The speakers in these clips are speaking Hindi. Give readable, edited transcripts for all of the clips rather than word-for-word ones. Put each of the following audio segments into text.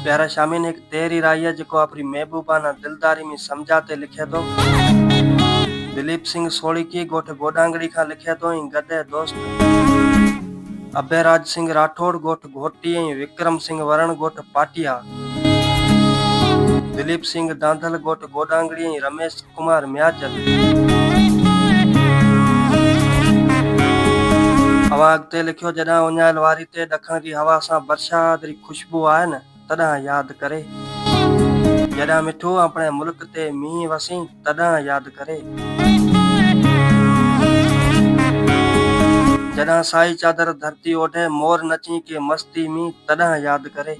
प्यारा शामिन एक तेरी राय है जो अपनी महबूबा ना दिलदारी में समझाते लिखे तो दिलीप सिंह सोड़ी की गोठ गोडांगड़ी का लिखे तो गदे दोस्त अभयराज सिंह राठौड़ गोठ घोटी विक्रम सिंह वरण गोठ पाटिया दिलीप सिंह दांधल गोठ गोडांगड़ी रमेश कुमार म्याजल हवा अगते लिखो जडा उन्याल वारी ते दखण की हवा सा बरसात री खुशबू आए न तदा याद करे जडा मिठो अपने मुल्क ते मींह वसी तदा याद करे जडा साई चादर धरती ओढ़े मोर नची के मस्ती में तदा याद करे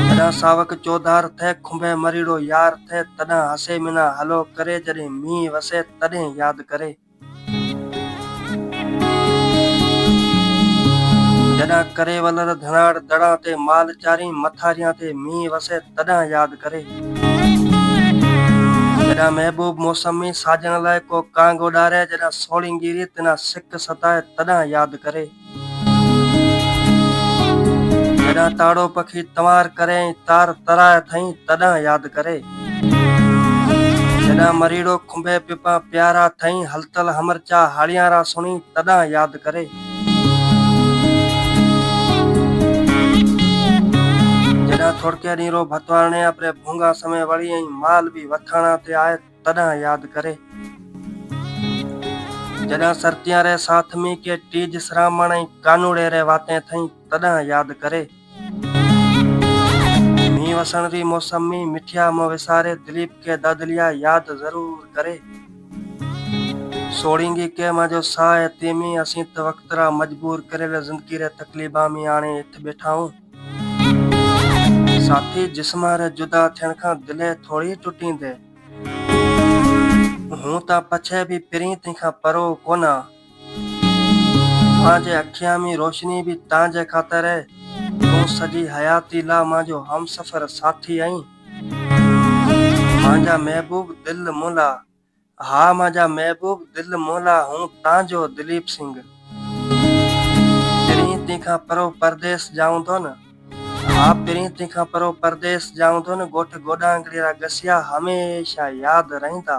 जडा सावक चौधार थे खुंबे मरीड़ो यार थे तदा हसे मिना हलो करे जडे मींह वसे तदे याद करे जडा करे वलर धनाड़ दड़ा ते माल चारी मथारियां ते मींह वसे तदा याद करे जडा महबूब मौसमी साजन लाए को कांग उड़ारे जडा सोलिंगिरी तना सिक सताए तदा याद करे जडा ताड़ो पखी तवार करे तार तराए थई तदा याद करे जडा मरीड़ो खुंबे पिपा प्यारा थई हलतल हमरचा हाड़ियारा सुनी तदा याद करे जडा थोड़के नीरो भतवारने अपने भूंगा समय वड़ी माल भी वथाना ते आए तदा याद करे जडा सर्तियां रे साथ में के तीज श्रावण कानूड़े रे वाते थई तदा याद करे मी वसण री मौसम में मिठिया मो विसारे दिलीप के ददलिया याद जरूर करे सोड़ींगी के माजो साए तेमी असीत वक्तरा मजबूर करे जिंदगी रे तकलीफा में आने इठ बैठा हूं साथी जिस्मा रे जुदा थियण खां दिले थोड़ी टुटी दे हूं ता पछे भी पिरी तंहिंखां परो कोना मांजे अखियां में रोशनी भी तांजे खातर है तू सजी हयाती ला मांजो हम सफर साथी आई मांजा महबूब दिल मोला हा मांजा महबूब दिल मोला हूं तांजो दिलीप सिंह पिरी तंहिंखां परो परदेस जाऊं तो न हा पिरी तंहिंखां परो परदेस जाऊं तो न गोठ गोडांगड़ी रा गसिया हमेशा याद रहींदा।